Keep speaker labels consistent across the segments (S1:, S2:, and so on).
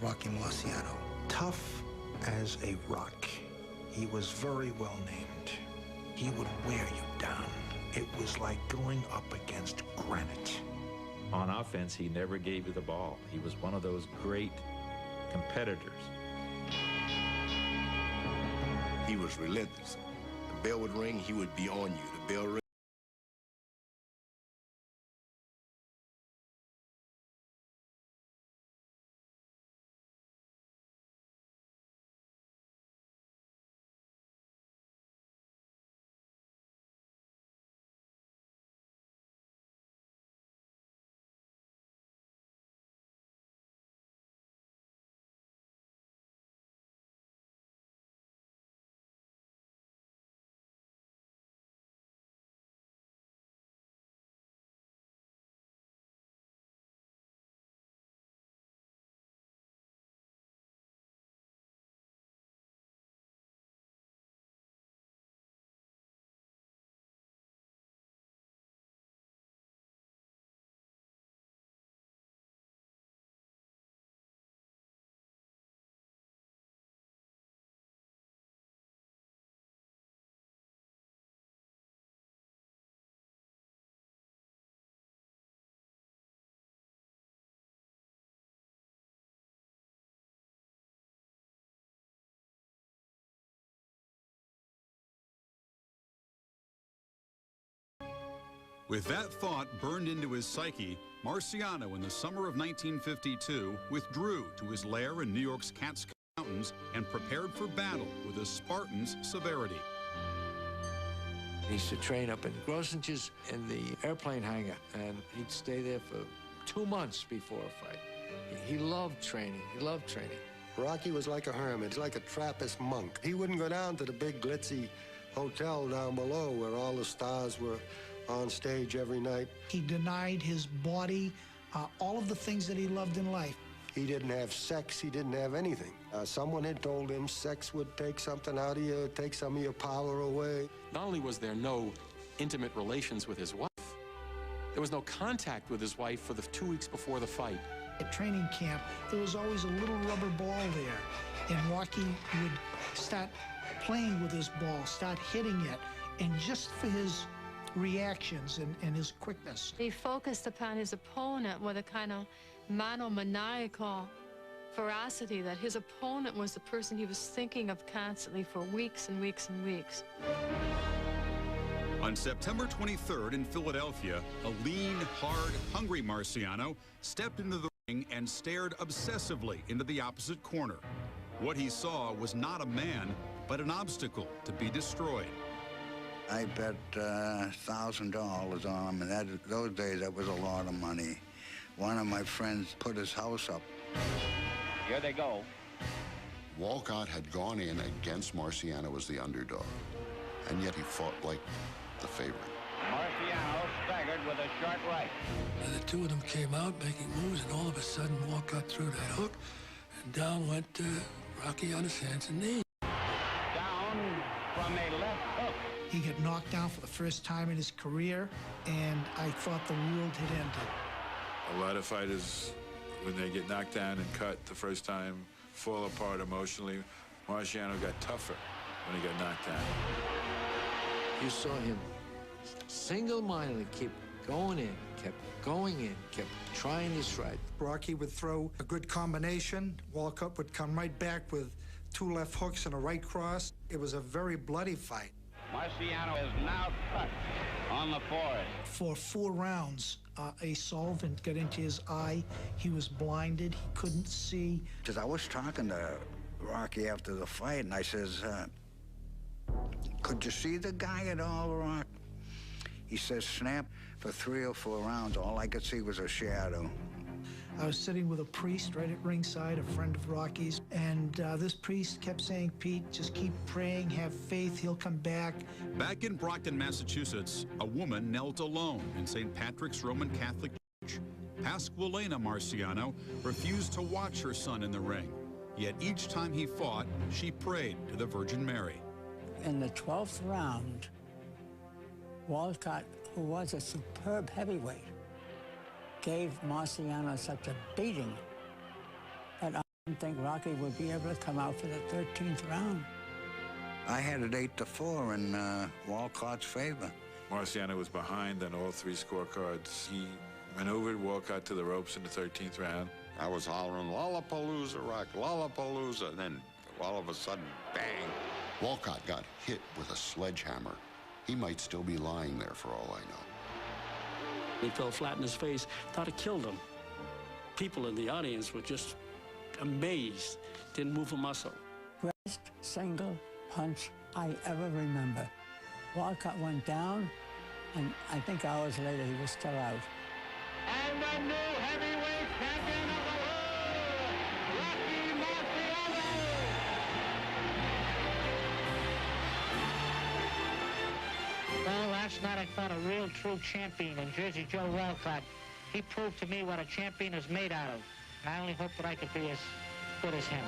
S1: Rocky Marciano. Tough as a rock. He was very well named. He would wear you down. It was like going up against granite.
S2: On offense, he never gave you the ball. He was one of those great competitors.
S3: He was relentless. The bell would ring, he would be on you. The bell ring.
S4: With that thought burned into his psyche, Marciano in the summer of 1952 withdrew to his lair in New York's Catskill Mountains and prepared for battle with a Spartan's severity.
S5: He used to train up in Grossinger's in the airplane hangar, and he'd stay there for 2 months before a fight. He loved training. He loved training.
S6: Rocky was like a hermit, like a Trappist monk. He wouldn't go down to the big glitzy hotel down below where all the stars were on stage every night.
S1: He denied his body all of the things that he loved in life.
S6: He didn't have sex. He didn't have anything. Someone had told him sex would take something out of you, take some of your power away.
S7: Not only was there no intimate relations with his wife, there was no contact with his wife for the 2 weeks before the fight.
S1: At training camp, there was always a little rubber ball there, and Rocky would start playing with his ball, start hitting it, and just for his reactions and his quickness.
S8: He focused upon his opponent with a kind of monomaniacal ferocity that his opponent was the person he was thinking of constantly for weeks and weeks and weeks.
S4: On September 23rd in Philadelphia, a lean, hard, hungry Marciano stepped into the ring and stared obsessively into the opposite corner. What he saw was not a man, but an obstacle to be destroyed.
S9: I bet $1,000 on him, and those days that was a lot of money. One of my friends put his house up.
S10: Here they go.
S11: Walcott had gone in against Marciano as the underdog, and yet he fought like the favorite.
S10: Marciano staggered with a sharp right.
S5: And the two of them came out making moves, and all of a sudden Walcott threw that hook, and down went Rocky on his hands and knees.
S10: Down from a left hook.
S1: He got knocked down for the first time in his career, and I thought the world had ended.
S12: A lot of fighters, when they get knocked down and cut the first time, fall apart emotionally. Marciano got tougher when he got knocked down.
S5: You saw him single-mindedly keep going in, kept going in, kept trying his stride.
S1: Rocky would throw a good combination. Walcott would come right back with 2 left hooks and a right cross. It was a very bloody fight.
S10: Marciano is now cut on the forehead.
S1: For 4 rounds, a solvent got into his eye. He was blinded. He couldn't see.
S9: Because I was talking to Rocky after the fight, and I says, could you see the guy at all, Rock? He says, Snap, for 3 or 4 rounds, all I could see was a shadow.
S1: I was sitting with a priest right at ringside, a friend of Rocky's, and this priest kept saying, Pete, just keep praying, have faith, he'll come back.
S4: Back in Brockton, Massachusetts, a woman knelt alone in St. Patrick's Roman Catholic Church. Pasqualina Marciano refused to watch her son in the ring, yet each time he fought, she prayed to the Virgin Mary.
S13: In the 12th round, Walcott, who was a superb heavyweight, gave Marciano such a beating that didn't think Rocky would be able to come out for the 13th round.
S9: I had it 8-4 in Walcott's favor.
S12: Marciano was behind on all three scorecards. He maneuvered Walcott to the ropes in the 13th round.
S3: I was hollering, Lollapalooza, Rock, Lollapalooza, and then all of a sudden, bang. Walcott got hit with a sledgehammer. He might still be lying there for all I know.
S14: He fell flat in his face, thought it killed him. People in the audience were just amazed, didn't move a muscle.
S13: Best single punch I ever remember. Walcott went down, and I think hours later he was still out.
S10: And the new heavyweight champion of the world, Rocky Marciano.
S15: Well, last night I fought a real true champion in Jersey Joe Walcott. He proved to me what a champion is made out of. And I only hope that I could be as good as him.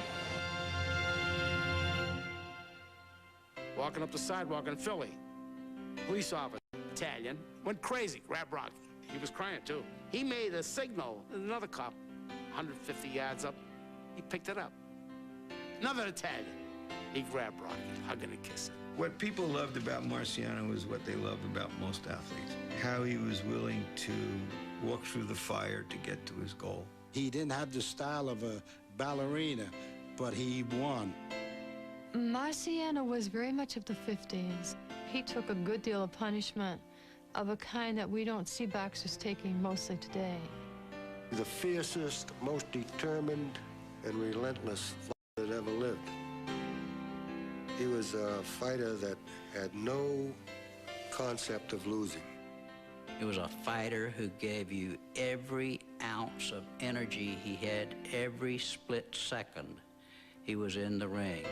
S16: Walking up the sidewalk in Philly. Police officer, Italian, went crazy, grabbed Rocky. He was crying, too. He made a signal. Another cop, 150 yards up, he picked it up. Another Italian. He grabbed Rocky, hugging and kissing.
S17: What people loved about Marciano is what they love about most athletes. How he was willing to walk through the fire to get to his goal.
S18: He didn't have the style of a ballerina, but he won.
S8: Marciano was very much of the 50s. He took a good deal of punishment of a kind that we don't see boxers taking mostly today.
S6: The fiercest, most determined, and relentless fighter that ever lived. He was a fighter that had no concept of losing.
S19: He was a fighter who gave you every ounce of energy he had every split second he was in the ring.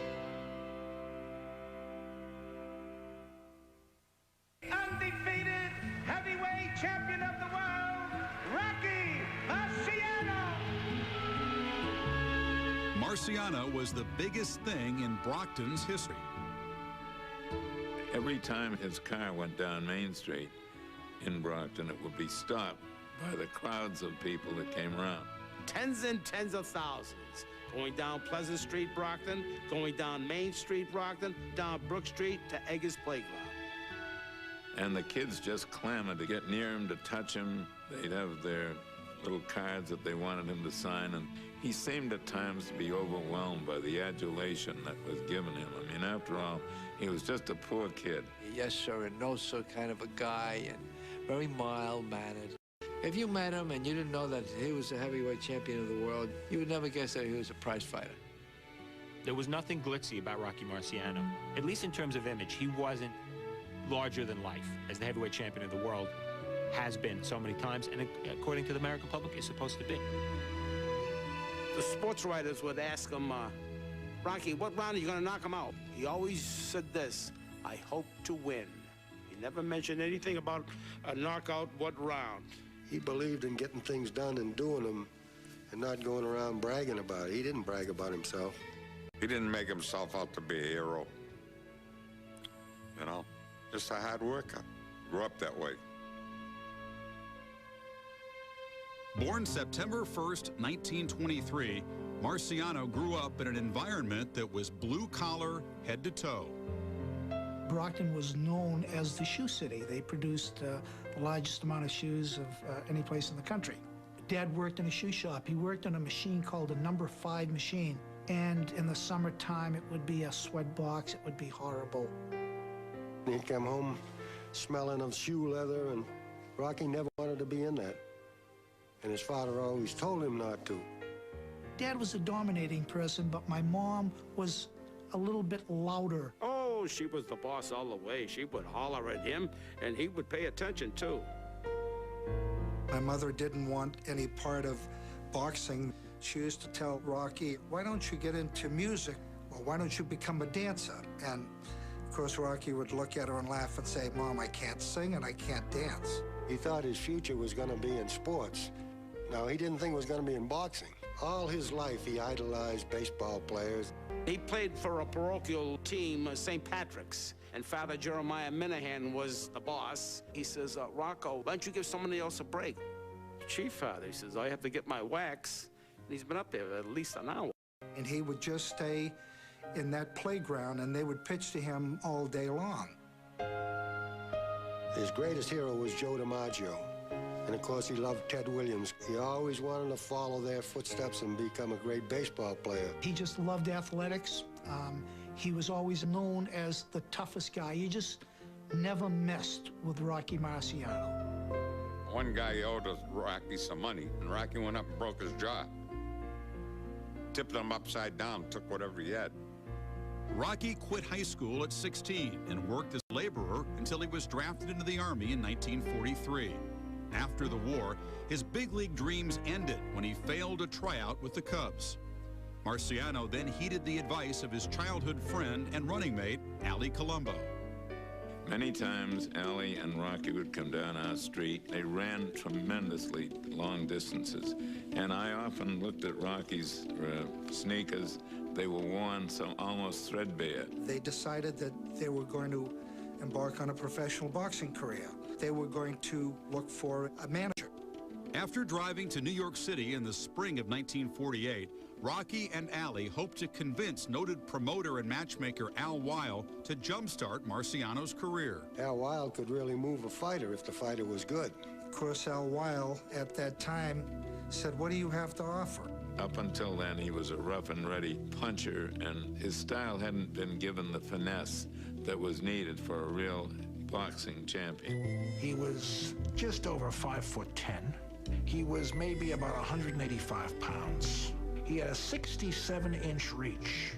S10: Undefeated heavyweight champion of the world, Rocky Marciano.
S4: Marciano was the biggest thing in Brockton's history.
S12: Every time his car went down Main Street in Brockton, it would be stopped by the crowds of people that came around.
S16: Tens and tens of thousands. Going down Pleasant Street, Brockton, going down Main Street, Brockton, down Brook Street to Eggers Playground.
S12: And the kids just clamored to get near him, to touch him. They'd have their little cards that they wanted him to sign, and he seemed at times to be overwhelmed by the adulation that was given him. I mean, after all, he was just a poor kid.
S5: Yes, sir, and no, sir kind of a guy, and very mild-mannered. If you met him and you didn't know that he was the heavyweight champion of the world, you would never guess that he was a prize fighter.
S20: There was nothing glitzy about Rocky Marciano. At least in terms of image, he wasn't larger than life, as the heavyweight champion of the world has been so many times, and according to the American public, is supposed to be.
S16: The sports writers would ask him, Rocky, what round are you going to knock him out? He always said this, I hope to win. He never mentioned anything about a knockout, what round.
S6: He believed in getting things done and doing them and not going around bragging about it. He didn't brag about himself.
S3: He didn't make himself out to be a hero. You know, just a hard worker. Grew up that way.
S4: Born September 1st, 1923, Marciano grew up in an environment that was blue-collar, head to toe.
S1: Brockton was known as the shoe city. They produced the largest amount of shoes of any place in the country. Dad worked in a shoe shop. He worked on a machine called a number 5 machine. And in the summertime, it would be a sweat box. It would be horrible.
S6: He'd come home smelling of shoe leather, and Rocky never wanted to be in that. And his father always told him not to.
S1: Dad was a dominating person, but my mom was a little bit louder.
S16: Oh, she was the boss all the way. She would holler at him, and he would pay attention, too.
S21: My mother didn't want any part of boxing. She used to tell Rocky, why don't you get into music? Or why don't you become a dancer? And, of course, Rocky would look at her and laugh and say, Mom, I can't sing and I can't dance.
S6: He thought his future was going to be in sports. No, he didn't think it was going to be in boxing. All his life, he idolized baseball players.
S16: He played for a parochial team, St. Patrick's, and Father Jeremiah Minahan was the boss. He says, Rocco, why don't you give somebody else a break? Chief, Father, he says, I have to get my wax. And he's been up there at least an hour.
S21: And he would just stay in that playground, and they would pitch to him all day long.
S6: His greatest hero was Joe DiMaggio. And of course, he loved Ted Williams. He always wanted to follow their footsteps and become a great baseball player.
S1: He just loved athletics. He was always known as the toughest guy. You just never messed with Rocky Marciano.
S3: One guy owed Rocky some money, and Rocky went up and broke his jaw. Tipped him upside down, took whatever he had.
S4: Rocky quit high school at 16 and worked as a laborer until he was drafted into the Army in 1943. After the war, his big league dreams ended when he failed to try out with the Cubs. Marciano then heeded the advice of his childhood friend and running mate, Allie Colombo.
S12: Many times, Allie and Rocky would come down our street. They ran tremendously long distances. And I often looked at Rocky's sneakers. They were worn so almost threadbare.
S21: They decided that they were going to embark on a professional boxing career. They were going to look for a manager.
S4: After driving to New York City in the spring of 1948, Rocky and Allie hoped to convince noted promoter and matchmaker Al Weil to jumpstart Marciano's career.
S6: Al Weil could really move a fighter if the fighter was good.
S21: Of course, Al Weil at that time said, "What do you have to offer?"
S12: Up until then, he was a rough and ready puncher, and his style hadn't been given the finesse that was needed for a real boxing champion.
S2: He was just over 5'10". He was maybe about 185 pounds. He had a 67-inch reach.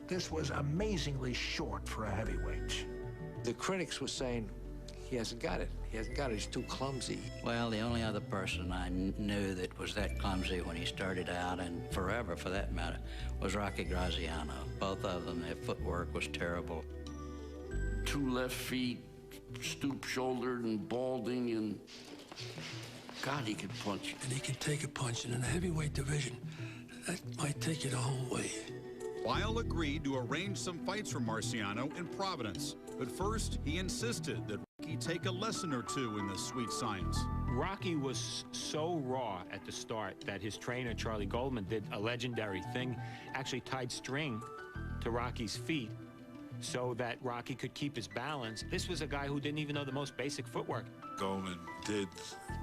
S2: This was amazingly short for a heavyweight.
S5: The critics were saying, he hasn't got it. He hasn't got it. He's too clumsy.
S19: Well, the only other person I knew that was that clumsy when he started out, and forever for that matter, was Rocky Graziano. Both of them, their footwork was terrible.
S22: 2 left feet, stoop-shouldered and balding, and God, he could punch.
S23: And he could take a punch in a heavyweight division. That might take you the whole way.
S4: Weil agreed to arrange some fights for Marciano in Providence, but first he insisted that Rocky take a lesson or two in the sweet science.
S20: Rocky was so raw at the start that his trainer, Charlie Goldman, did a legendary thing, actually tied string to Rocky's feet so that Rocky could keep his balance. This was a guy who didn't even know the most basic footwork.
S24: Goldman did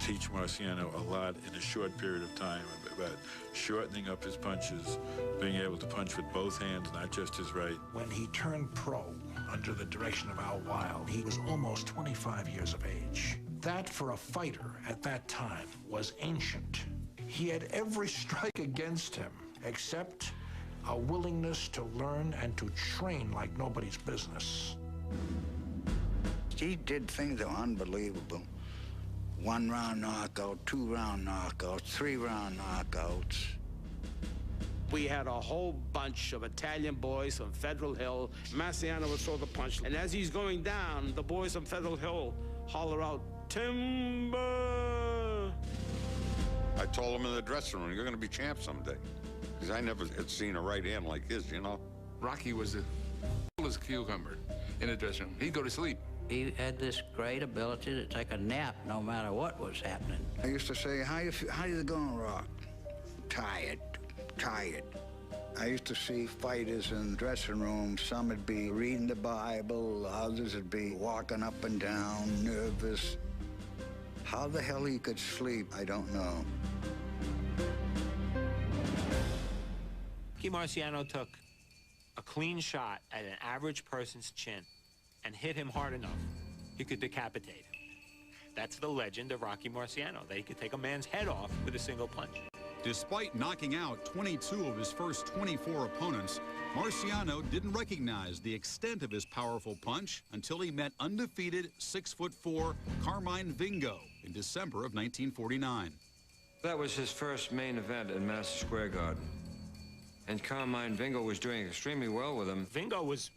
S24: teach Marciano a lot in a short period of time about shortening up his punches, being able to punch with both hands, not just his right.
S2: When he turned pro under the direction of Al Weil, he was almost 25 years of age. That, for a fighter at that time, was ancient. He had every strike against him, except a willingness to learn and to train like nobody's business.
S9: He did things that were unbelievable. 1-round knockout, 2-round knockouts, 3-round knockouts.
S16: We had a whole bunch of Italian boys from Federal Hill. Marciano would throw the punch, and as he's going down, the boys from Federal Hill holler out, "Timber!"
S3: I told him in the dressing room, "You're going to be champ someday." Because I never had seen a right hand like his, you know?
S25: Rocky was the coolest cucumber in the dressing room. He'd go to sleep.
S19: He had this great ability to take a nap no matter what was happening.
S9: I used to say, how you going, Rock? Tired, tired. I used to see fighters in the dressing room. Some would be reading the Bible, others would be walking up and down, nervous. How the hell he could sleep, I don't know.
S20: Rocky Marciano took a clean shot at an average person's chin and hit him hard enough, he could decapitate him. That's the legend of Rocky Marciano, that he could take a man's head off with a single punch.
S4: Despite knocking out 22 of his first 24 opponents, Marciano didn't recognize the extent of his powerful punch until he met undefeated 6'4" Carmine Vingo in December of 1949.
S26: That was his first main event in Madison Square Garden. And Carmine Vingo was doing extremely well with him.
S20: Vingo was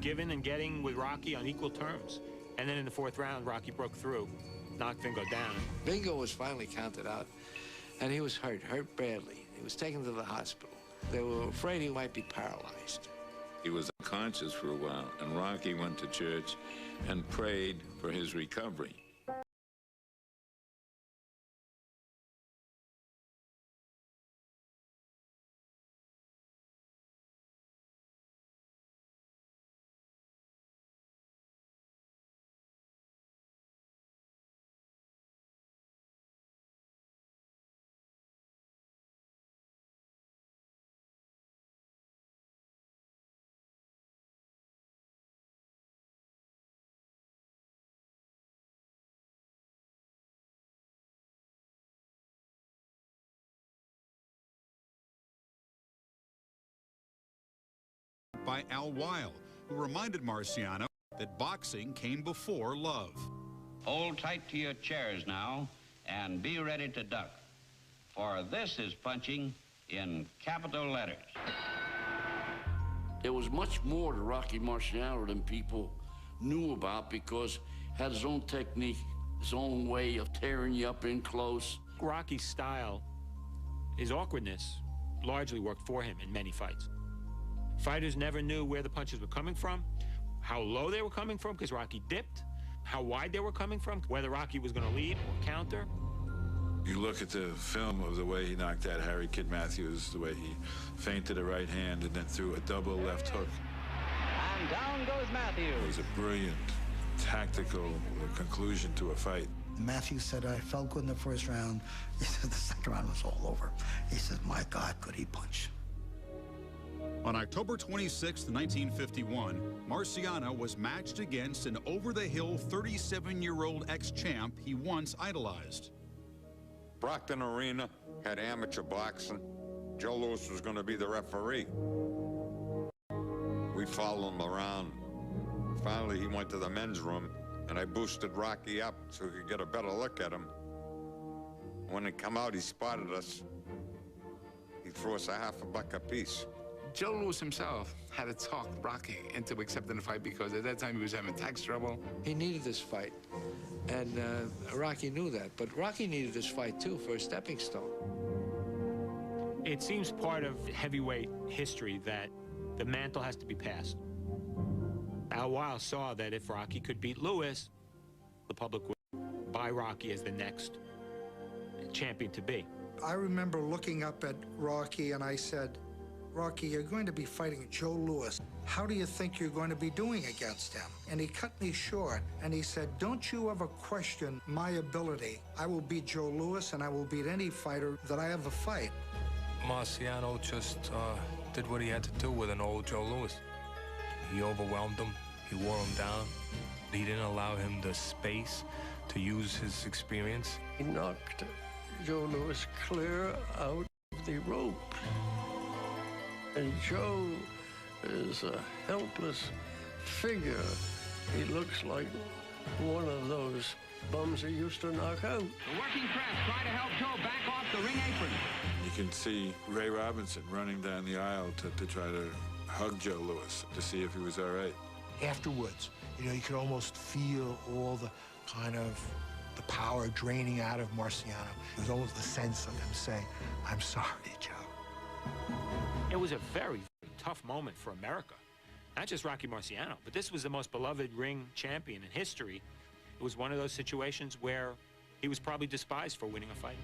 S20: giving and getting with Rocky on equal terms. And then in the 4th round, Rocky broke through, knocked Vingo down.
S5: Vingo was finally counted out, and he was hurt badly. He was taken to the hospital. They were afraid he might be paralyzed.
S12: He was unconscious for a while, and Rocky went to church and prayed for his recovery.
S4: by Al Weil, who reminded Marciano that boxing came before love.
S7: Hold tight to your chairs now and be ready to duck, for this is punching in capital letters.
S22: There was much more to Rocky Marciano than people knew about because he had his own technique, his own way of tearing you up in close.
S20: Rocky's style, his awkwardness, largely worked for him in many fights. Fighters never knew where the punches were coming from, how low they were coming from, because Rocky dipped, how wide they were coming from, whether Rocky was going to lead or counter.
S24: You look at the film of the way he knocked out Harry Kid Matthews, the way he feinted a right hand and then threw a double left hook.
S10: And down goes Matthews.
S24: It was a brilliant, tactical conclusion to a fight.
S11: Matthews said, I felt good in the first round. He said the second round was all over. He says, my God, could he punch?
S4: On October 26, 1951, Marciano was matched against an over-the-hill 37-year-old ex-champ he once idolized.
S12: Brockton Arena had amateur boxing. Joe Louis was going to be the referee. We followed him around. Finally, he went to the men's room, and I boosted Rocky up so we could get a better look at him. When he come out, he spotted us. He threw us a $50 apiece.
S25: Joe Louis himself had to talk Rocky into accepting the fight because at that time he was having tax trouble.
S5: He needed this fight, and Rocky knew that. But Rocky needed this fight, too, for a stepping stone.
S20: It seems part of heavyweight history that the mantle has to be passed. Al Weil saw that if Rocky could beat Louis, the public would buy Rocky as the next champion to be.
S21: I remember looking up at Rocky and I said, Rocky, you're going to be fighting Joe Louis. How do you think you're going to be doing against him? And he cut me short and he said, don't you ever question my ability. I will beat Joe Louis and I will beat any fighter that I ever fight.
S13: Marciano just did what he had to do with an old Joe Louis. He overwhelmed him, he wore him down. He didn't allow him the space to use his experience.
S14: He knocked Joe Louis clear out of the ropes. And Joe is a helpless figure. He looks like one of those bums he used to knock out.
S10: The working press try to help Joe back off the ring apron.
S24: You can see Ray Robinson running down the aisle to try to hug Joe Louis to see if he was all right.
S2: Afterwards, you know, you could almost feel all the kind of the power draining out of Marciano. There was almost the sense of him saying, I'm sorry, Joe.
S20: It was a very, very tough moment for America. Not just Rocky Marciano, but this was the most beloved ring champion in history. It was one of those situations where he was probably despised for winning a fight.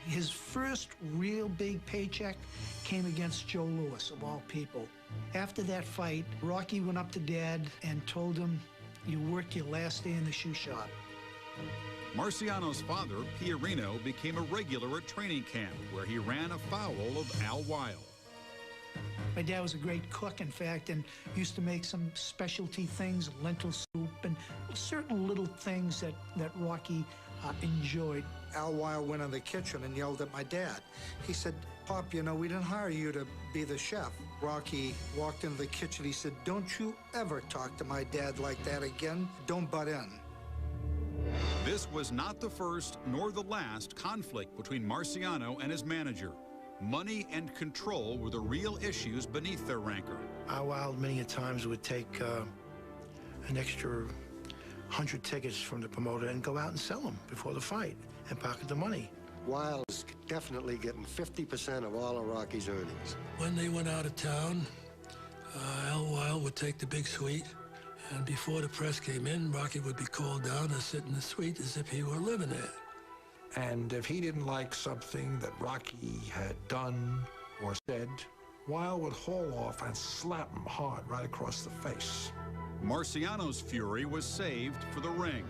S1: His first real big paycheck came against Joe Louis, of all people. After that fight, Rocky went up to Dad and told him, you worked your last day in the shoe shop.
S4: Marciano's father, Pierino, became a regular at training camp, where he ran afoul of Al Weil.
S1: My dad was a great cook, in fact, and used to make some specialty things, lentil soup, and certain little things that Rocky enjoyed.
S21: Al Weil went in the kitchen and yelled at my dad. He said, Pop, you know, we didn't hire you to be the chef. Rocky walked into the kitchen. He said, don't you ever talk to my dad like that again. Don't butt in.
S4: This was not the first nor the last conflict between Marciano and his manager. Money and control were the real issues beneath their rancor.
S2: Al Weil many a times would take an extra 100 tickets from the promoter and go out and sell them before the fight and pocket the money.
S6: Weil was definitely getting 50% of all of Rocky's earnings.
S23: When they went out of town, Al Weil would take the big suite, and before the press came in, Rocky would be called down and sit in the suite as if he were living there.
S2: And if he didn't like something that Rocky had done or said, Weil would haul off and slap him hard right across the face.
S4: Marciano's fury was saved for the ring.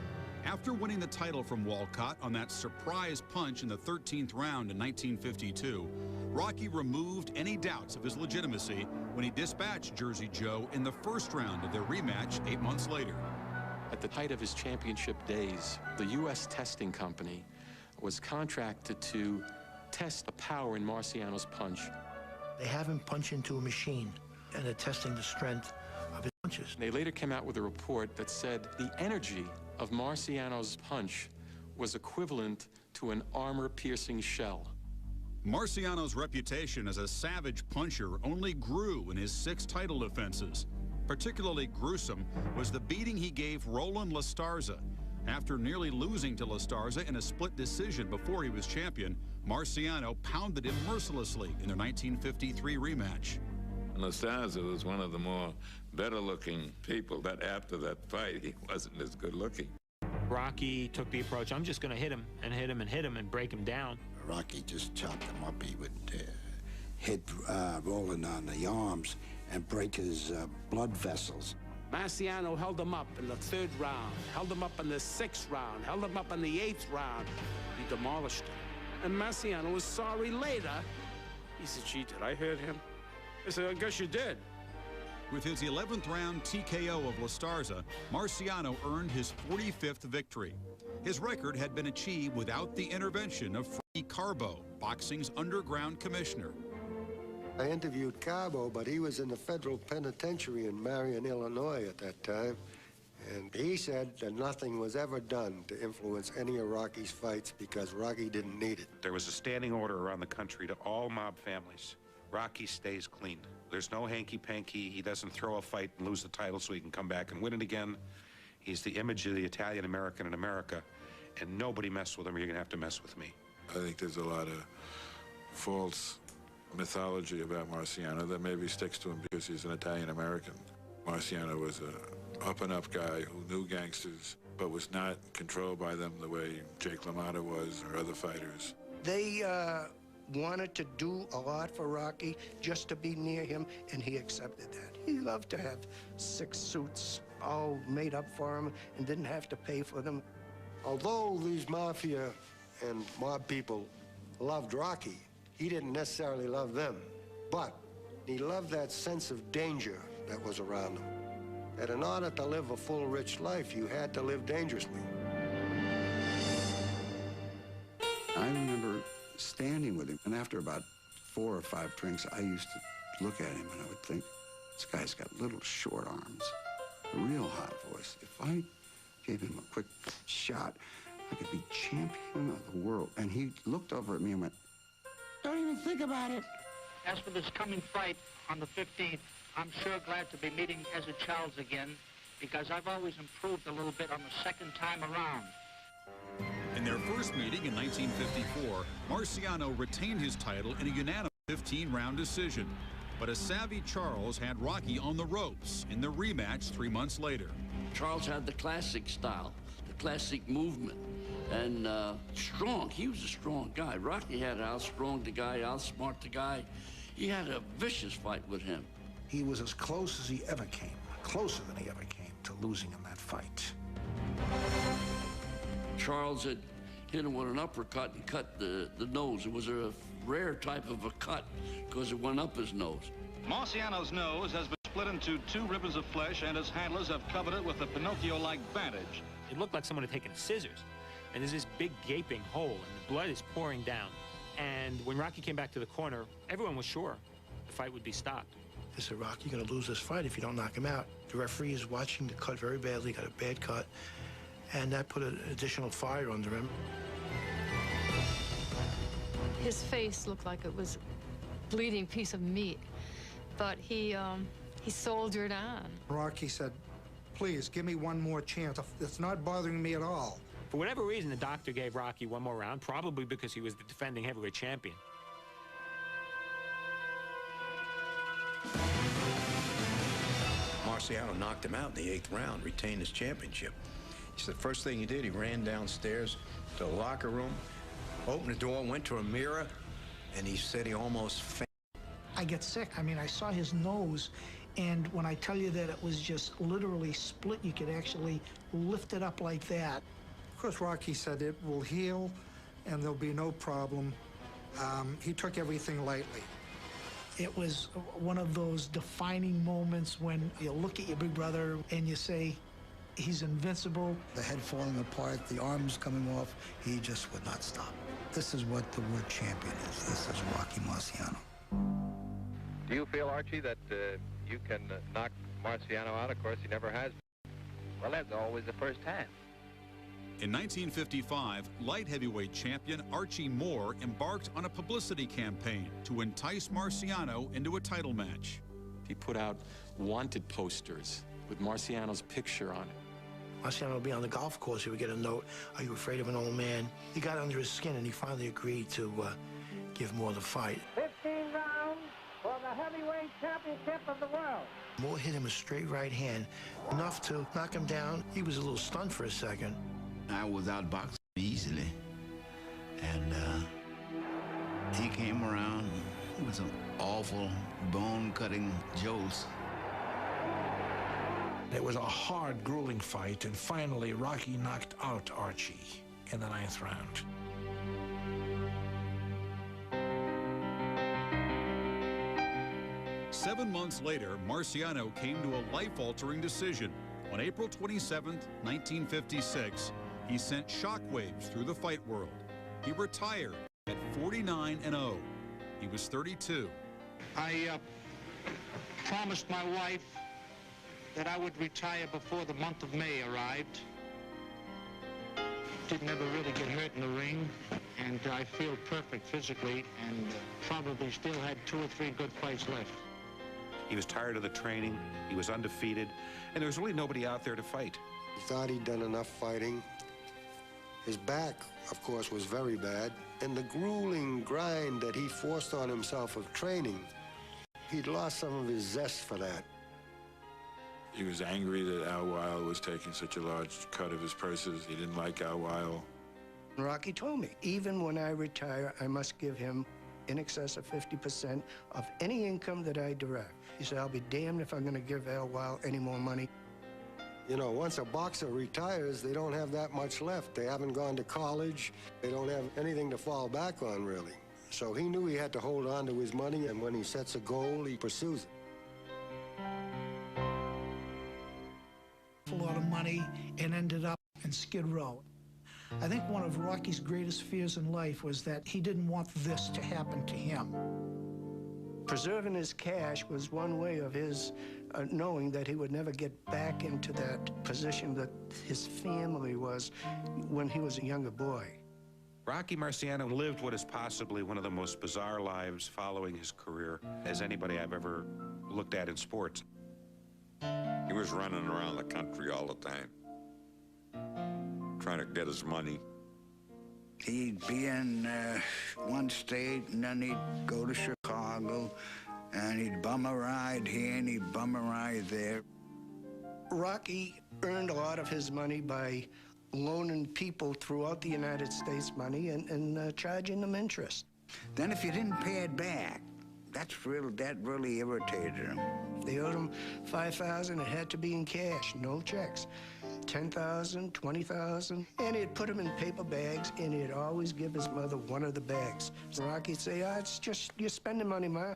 S4: After winning the title from Walcott on that surprise punch in the 13th round in 1952, Rocky removed any doubts of his legitimacy when he dispatched Jersey Joe in the first round of their rematch 8 months later.
S15: At the height of his championship days, the U.S. testing company was contracted to test the power in Marciano's punch.
S2: They have him punch into a machine
S3: and attesting the strength of his punches.
S15: They later came out with a report that said the energy of Marciano's punch was equivalent to an armor-piercing shell.
S4: Marciano's reputation as a savage puncher only grew in his 6 title defenses. Particularly gruesome was the beating he gave Roland Lastarza. After nearly losing to Lastarza in a split decision before he was champion, Marciano pounded him mercilessly in their 1953 rematch.
S12: Lastarza was one of the more better-looking people. That after that fight, he wasn't as good-looking.
S20: Rocky took the approach, I'm just going to hit him and hit him and hit him and break him down.
S8: Rocky just chopped him up. He would hit Roland on the arms and break his blood vessels.
S16: Marciano held him up in the 3rd round, held him up in the 6th round, held him up in the 8th round. He demolished him. And Marciano was sorry later. He said, gee, did I hurt him? I said, I guess you did.
S4: With his 11th round TKO of Lastarza, Marciano earned his 45th victory. His record had been achieved without the intervention of Freddie Carbo, boxing's underground commissioner.
S6: I interviewed Carbo, but he was in the federal penitentiary in Marion, Illinois at that time. And he said that nothing was ever done to influence any of Rocky's fights because Rocky didn't need it.
S17: There was a standing order around the country to all mob families. Rocky stays clean. There's no hanky-panky. He doesn't throw a fight and lose the title so he can come back and win it again. He's the image of the Italian-American in America, and nobody mess with him or you're going to have to mess with me.
S24: I think there's a lot of false mythology about Marciano that maybe sticks to him because he's an Italian-American. Marciano was a up-and-up guy who knew gangsters, but was not controlled by them the way Jake LaMotta was or other fighters.
S18: They wanted to do a lot for Rocky just to be near him, and he accepted that. He loved to have 6 suits all made up for him and didn't have to pay for them.
S6: Although these mafia and mob people loved Rocky, he didn't necessarily love them, but he loved that sense of danger that was around him. That in order to live a full, rich life, you had to live dangerously.
S8: I remember standing with him, and after about 4 or 5 drinks, I used to look at him and I would think, this guy's got little short arms, a real hot voice. If I gave him a quick shot, I could be champion of the world. And he looked over at me and went, don't even think about it.
S19: As for this coming fight on the 15th, I'm sure glad to be meeting Ezra Charles again because I've always improved a little bit on the 2nd time around.
S4: In their first meeting in 1954, Marciano retained his title in a unanimous 15-round decision. But a savvy Charles had Rocky on the ropes in the rematch 3 months later.
S22: Charles had the classic style, the classic movement, and strong. He was a strong guy. Rocky had to outstrong the guy, outsmart the guy. He had a vicious fight with him.
S2: He was as close as he ever came, closer than he ever came to losing in that fight.
S22: Charles had hit him with an uppercut and cut the nose. It was a rare type of a cut because it went up his nose.
S27: Marciano's nose has been split into 2 ribbons of flesh, and his handlers have covered it with a Pinocchio-like bandage.
S20: It looked like someone had taken scissors, and there's this big gaping hole, and the blood is pouring down. And when Rocky came back to the corner, everyone was sure the fight would be stopped.
S3: They said, Rocky, you're going to lose this fight if you don't knock him out. The referee is watching the cut very badly, got a bad cut, and that put an additional fire under him.
S28: His face looked like it was a bleeding piece of meat, but he soldiered on.
S21: Rocky said, please, give me one more chance. It's not bothering me at all.
S20: For whatever reason, the doctor gave Rocky one more round, probably because he was the defending heavyweight champion.
S29: Marciano knocked him out in the 8th round, retained his championship. He said the first thing he did, he ran downstairs to the locker room, opened the door, went to a mirror, and he said he almost fainted.
S1: I get sick. I mean, I saw his nose, and when I tell you that it was just literally split, you could actually lift it up like that.
S21: Of course, Rocky said it will heal, and there'll be no problem. He took everything lightly.
S1: It was one of those defining moments when you look at your big brother and you say, he's invincible.
S11: The head falling apart, the arms coming off, he just would not stop. This is what the word champion is. This is Rocky Marciano.
S30: Do you feel, Archie, that
S5: you can knock Marciano out. Of course, he never has. Well, that's always the first time.
S4: In 1955, light heavyweight champion Archie Moore embarked on a publicity campaign to entice Marciano into a title match.
S15: He put out wanted posters with Marciano's picture on it.
S3: Marciano would be on the golf course. He would get a note, "Are you afraid of an old man?" He got under his skin, and he finally agreed to give Moore the fight.
S7: 15 rounds for the heavyweight championship of the world.
S3: Moore hit him a straight right hand, enough to knock him down. He was a little stunned for a second.
S9: I was outboxed easily, and he came around with some awful bone-cutting jolts.
S2: It was a hard, grueling fight, and finally Rocky knocked out Archie in the 9th round.
S4: Seven months later, Marciano came to a life-altering decision. On April 27, 1956, he sent shockwaves through the fight world. He retired at 49-0. He was 32.
S19: I promised my wife that I would retire before the month of May arrived. Didn't ever really get hurt in the ring, and I feel perfect physically, and probably still had 2 or 3 good fights left.
S17: He was tired of the training, he was undefeated, and there was really nobody out there to fight.
S6: He thought he'd done enough fighting. His back, of course, was very bad, and the grueling grind that he forced on himself of training, he'd lost some of his zest for that.
S24: He was angry that Al Weil was taking such a large cut of his purses. He didn't like Al Weil.
S18: Rocky told me, even when I retire, I must give him in excess of 50% of any income that I direct. He said, I'll be damned if I'm going to give Al Weil any more money.
S6: You know, once a boxer retires, they don't have that much left. They haven't gone to college. They don't have anything to fall back on, really. So he knew he had to hold on to his money, and when he sets a goal, he pursues it.
S1: A lot of money and ended up in Skid Row. I think one of Rocky's greatest fears in life was that he didn't want this to happen to him.
S18: Preserving his cash was one way of his knowing that he would never get back into that position that his family was when he was a younger boy.
S17: Rocky Marciano lived what is possibly one of the most bizarre lives following his career as anybody I've ever looked at in sports.
S12: He was running around the country all the time, trying to get his money.
S9: He'd be in one state, and then he'd go to Chicago, and he'd bum a ride here, and he'd bum a ride there.
S18: Rocky earned a lot of his money by loaning people throughout the United States money and charging them interest.
S9: Then if you didn't pay it back, that really irritated him.
S18: If they owed him $5,000, it had to be in cash, no checks. $10,000, $20,000, and he'd put them in paper bags, and he'd always give his mother one of the bags. So Rocky'd say, it's just, you're spending money, Ma.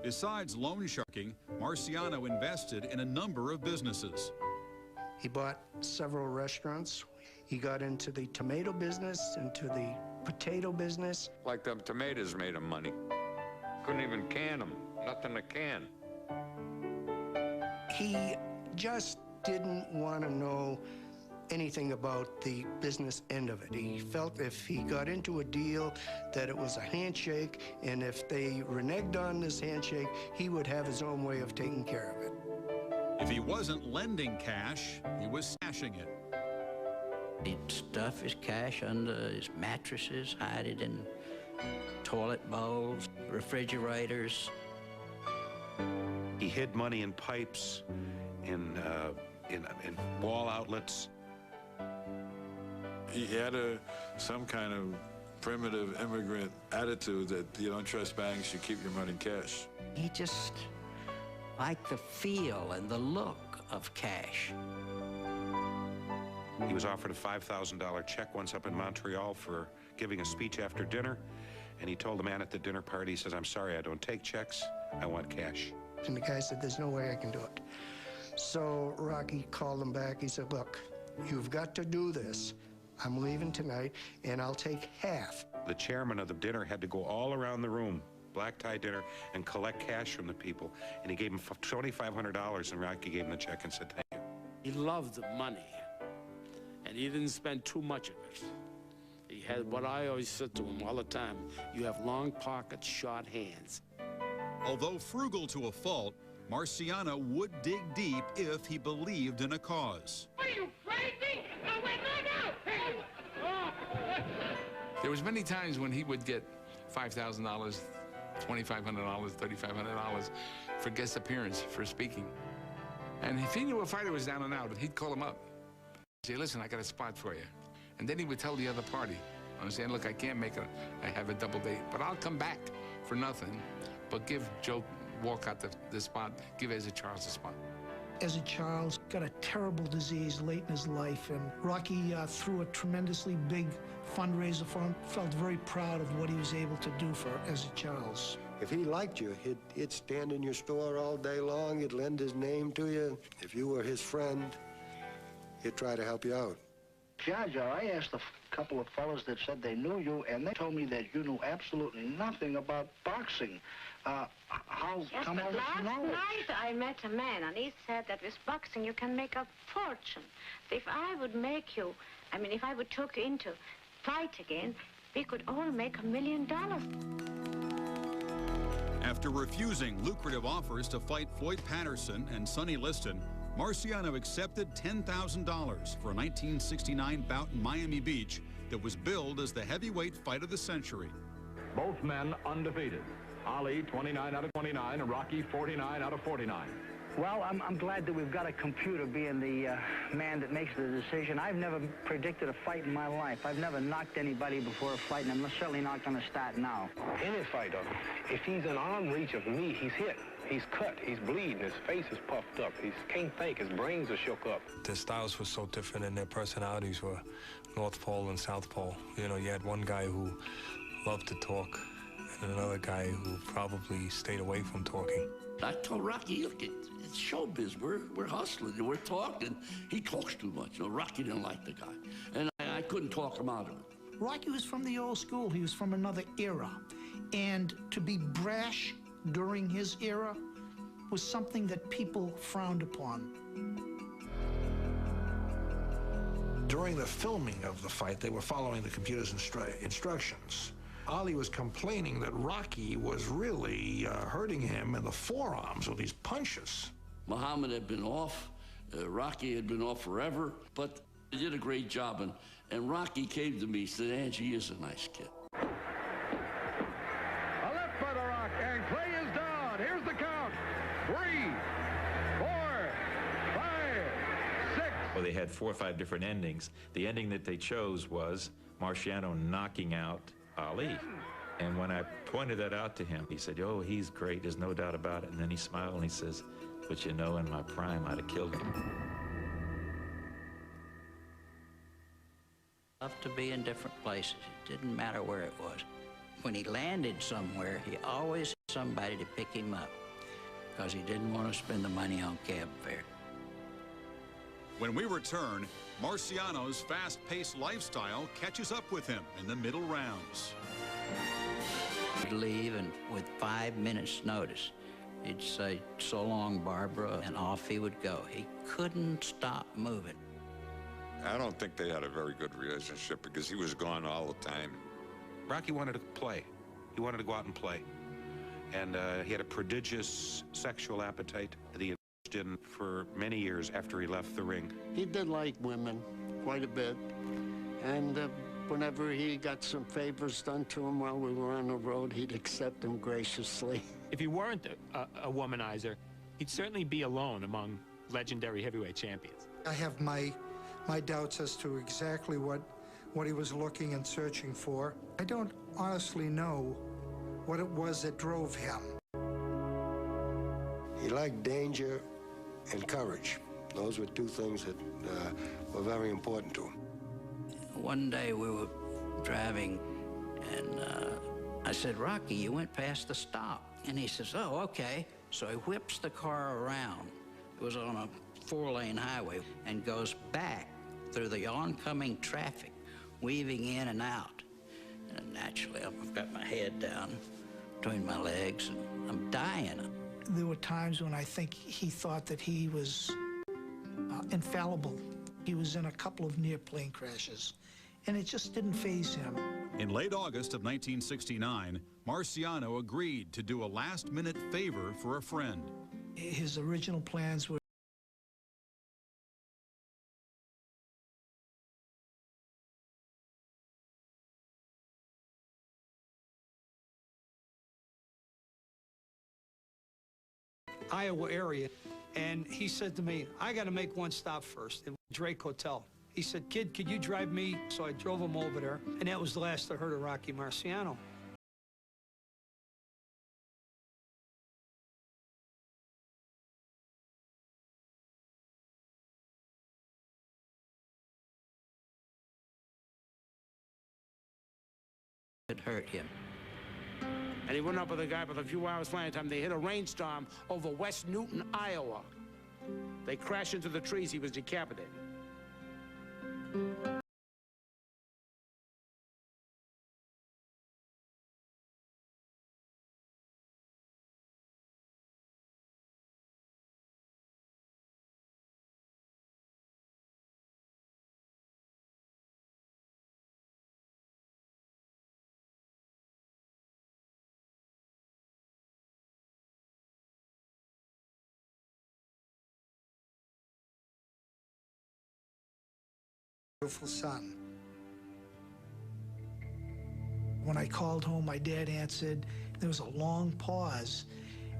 S4: Besides loan sharking, Marciano invested in a number of businesses.
S18: He bought several restaurants. He got into the tomato business, into the potato business.
S12: Like the tomatoes made him money. Couldn't even can them, nothing to can.
S18: He just didn't want to know anything about the business end of it. He felt if he got into a deal that it was a handshake, and if they reneged on this handshake, he would have his own way of taking care of it.
S4: If he wasn't lending cash, he was stashing it.
S22: He'd stuff his cash under his mattresses, hide it in toilet bowls, refrigerators.
S17: He hid money in pipes, in wall outlets.
S24: He had some kind of primitive immigrant attitude that you don't trust banks, you keep your money in cash.
S22: He just liked the feel and the look of cash.
S17: He was offered a $5,000 check once up in Montreal for giving a speech after dinner, and he told the man at the dinner party, he says, "I'm sorry, I don't take checks, I want cash."
S18: And the guy said, there's no way I can do it. So Rocky called him back. He said, look, you've got to do this. I'm leaving tonight, and I'll take half.
S17: The chairman of the dinner had to go all around the room, black tie dinner and collect cash from the people. And he gave him $2,500, and Rocky gave him the check and said thank you.
S8: He loved money, and he didn't spend too much of it. He had what I always said to him all the time: you have long pockets, short hands.
S4: Although frugal to a fault, Marciano would dig deep if he believed in a cause.
S7: Are you crazy? No, wait, no, no!
S10: There was many times when he would get $5,000, $2,500, $3,500 for guest appearance, for speaking. And if he knew a fighter was down and out, he'd call him up. Say, listen, I got a spot for you. And then he would tell the other party, I'm saying, look, I can't make it. I have a double date, but I'll come back for nothing. But give Joe Walcott the spot, give Ezra Charles the spot.
S1: Ezra Charles got a terrible disease late in his life, and Rocky threw a tremendously big fundraiser for him. Felt very proud of what he was able to do for Ezra Charles.
S6: If he liked you, he'd stand in your store all day long. He'd lend his name to you. If you were his friend, he'd try to help you out.
S19: Judge, I asked a couple of fellas that said they knew you, and they told me that you knew absolutely nothing about boxing. How
S13: Yes,
S19: come
S13: but last
S19: know?
S13: night I met a man, and he said that with boxing you can make a fortune. If I would make you, if I would take you into fight again, we could all make $1 million.
S4: After refusing lucrative offers to fight Floyd Patterson and Sonny Liston, Marciano accepted $10,000 for a 1969 bout in Miami Beach that was billed as the heavyweight fight of the century.
S14: Both men undefeated. Ali 29 out of 29 and Rocky 49 out of 49.
S16: Well, I'm glad that we've got a computer being the man that makes the decision. I've never predicted a fight in my life. I've never knocked anybody before a fight, and I'm certainly not going to start now.
S11: Any fighter, if he's in arm reach of me, he's hit. He's cut, he's bleeding, his face is puffed up, he can't think, his brains are shook up.
S23: Their styles were so different and their personalities were North Pole and South Pole. You know, you had one guy who loved to talk and another guy who probably stayed away from talking.
S22: I told Rocky, look, it's showbiz. We're hustling, we're talking. He talks too much. Rocky didn't like the guy, and I couldn't talk him out of it.
S1: Rocky was from the old school. He was from another era. And to be brash during his era was something that people frowned upon.
S2: During the filming of the fight, they were following the computer's instructions. Ali was complaining that Rocky was really hurting him in the forearms with these punches.
S22: Muhammad had been off. Rocky had been off forever, but he did a great job. And Rocky came to me and said, Angie is a nice kid.
S14: A left by the Rock, and Clay is down. Here's the count. 3, 4, 5, 6.
S25: Well, they had 4 or 5 different endings. The ending that they chose was Marciano knocking out Ali. And when I pointed that out to him, he said, oh, he's great, there's no doubt about it. And then he smiled and he says, but you know, in my prime, I'd have killed him.
S26: Loved to be in different places. It didn't matter where it was. When he landed somewhere, he always had somebody to pick him up because he didn't want to spend the money on cab fare.
S4: When we return, Marciano's fast-paced lifestyle catches up with him in the middle rounds.
S26: He'd leave, and with 5 minutes' notice, he'd say, so long, Barbara, and off he would go. He couldn't stop moving.
S12: I don't think they had a very good relationship because he was gone all the time.
S17: Rocky wanted to play. He wanted to go out and play. And he had a prodigious sexual appetite that he indulged in for many years after he left the ring.
S27: He did like women quite a bit. And whenever he got some favors done to him while we were on the road, he'd accept them graciously.
S20: If he weren't a womanizer, he'd certainly be alone among legendary heavyweight champions.
S21: I have my doubts as to exactly what he was looking and searching for. I don't honestly know what it was that drove him.
S6: He liked danger and courage. Those were 2 things that were very important to him.
S26: One day we were driving, and I said, Rocky, you went past the stop. And he says, oh, okay. So he whips the car around. It was on a 4-lane highway, and goes back through the oncoming traffic, weaving in and out. And naturally, I've got my head down, between my legs, and I'm dying.
S1: There were times when I think he thought that he was infallible. He was in a couple of near plane crashes, and it just didn't faze him.
S4: In late August of 1969, Marciano agreed to do a last-minute favor for a friend.
S1: His original plans were
S3: Iowa area, and he said to me, I got to make one stop first, in Drake Hotel. He said, kid, could you drive me? So I drove him over there, and that was the last I heard of Rocky Marciano.
S26: It hurt him.
S5: And he went up with a guy with a few hours flying time. They hit a rainstorm over West Newton, Iowa. They crashed into the trees. He was decapitated.
S1: beautiful son. When I called home, my dad answered. There was a long pause,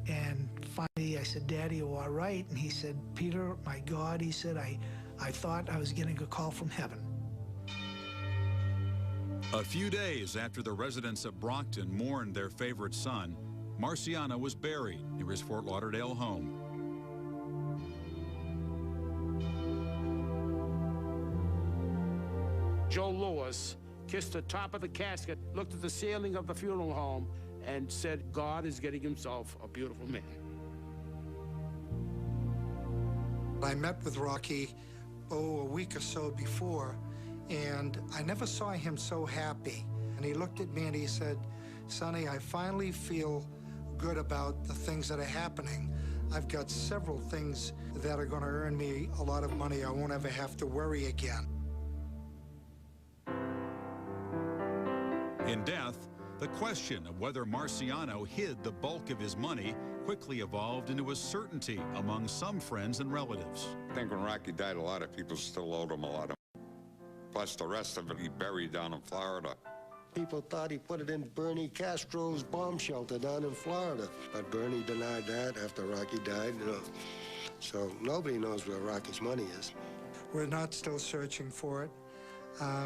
S1: and finally I said, Daddy, you all right? And he said, Peter, my God, he said, I thought I was getting a call from heaven.
S4: A few days after the residents of Brockton mourned their favorite son, Marciano was buried near his Fort Lauderdale home.
S5: Joe Louis kissed the top of the casket, looked at the ceiling of the funeral home, and said, God is getting himself a beautiful man.
S21: I met with Rocky, a week or so before, and I never saw him so happy. And he looked at me and he said, Sonny, I finally feel good about the things that are happening. I've got several things that are going to earn me a lot of money. I won't ever have to worry again.
S4: In death, the question of whether Marciano hid the bulk of his money quickly evolved into a certainty among some friends and relatives.
S8: I think when Rocky died, a lot of people still owed him a lot of money. Plus the rest of it he buried down in Florida.
S6: People thought he put it in Bernie Castro's bomb shelter down in Florida. But Bernie denied that after Rocky died, you know. So nobody knows where Rocky's money is.
S21: We're not still searching for it.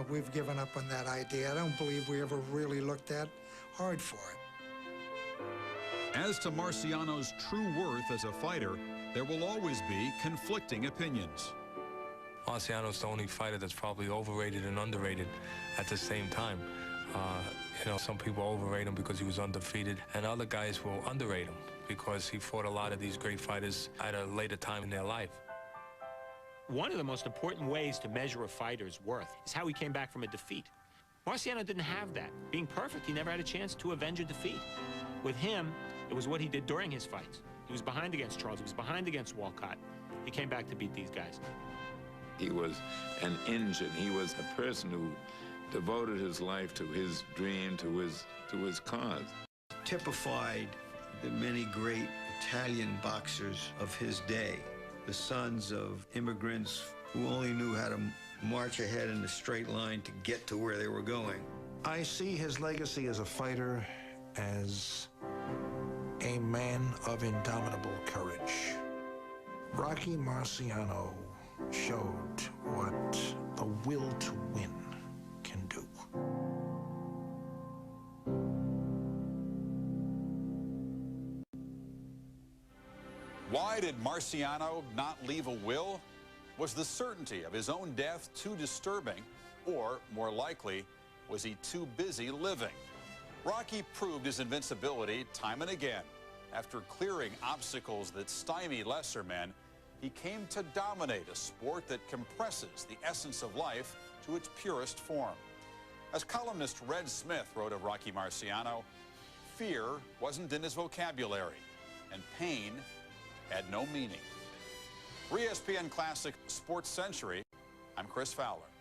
S21: We've given up on that idea. I don't believe we ever really looked that hard for it.
S4: As to Marciano's true worth as a fighter, there will always be conflicting opinions.
S23: Marciano's the only fighter that's probably overrated and underrated at the same time. You know, some people overrate him because he was undefeated, and other guys will underrate him because he fought a lot of these great fighters at a later time in their life.
S20: One of the most important ways to measure a fighter's worth is how he came back from a defeat. Marciano didn't have that. Being perfect, he never had a chance to avenge a defeat. With him, it was what he did during his fights. He was behind against Charles. He was behind against Walcott. He came back to beat these guys.
S12: He was an engine. He was a person who devoted his life to his dream, to his cause.
S9: Typified the many great Italian boxers of his day, the sons of immigrants who only knew how to march ahead in a straight line to get to where they were going.
S2: I see his legacy as a fighter as a man of indomitable courage. Rocky Marciano showed what the will to win can do.
S4: Why did Marciano not leave a will? Was the certainty of his own death too disturbing, or, more likely, was he too busy living? Rocky proved his invincibility time and again. After clearing obstacles that stymie lesser men, he came to dominate a sport that compresses the essence of life to its purest form. As columnist Red Smith wrote of Rocky Marciano,
S7: fear wasn't in his vocabulary, and pain had no meaning. For ESPN Classic Sports Century, I'm Chris Fowler.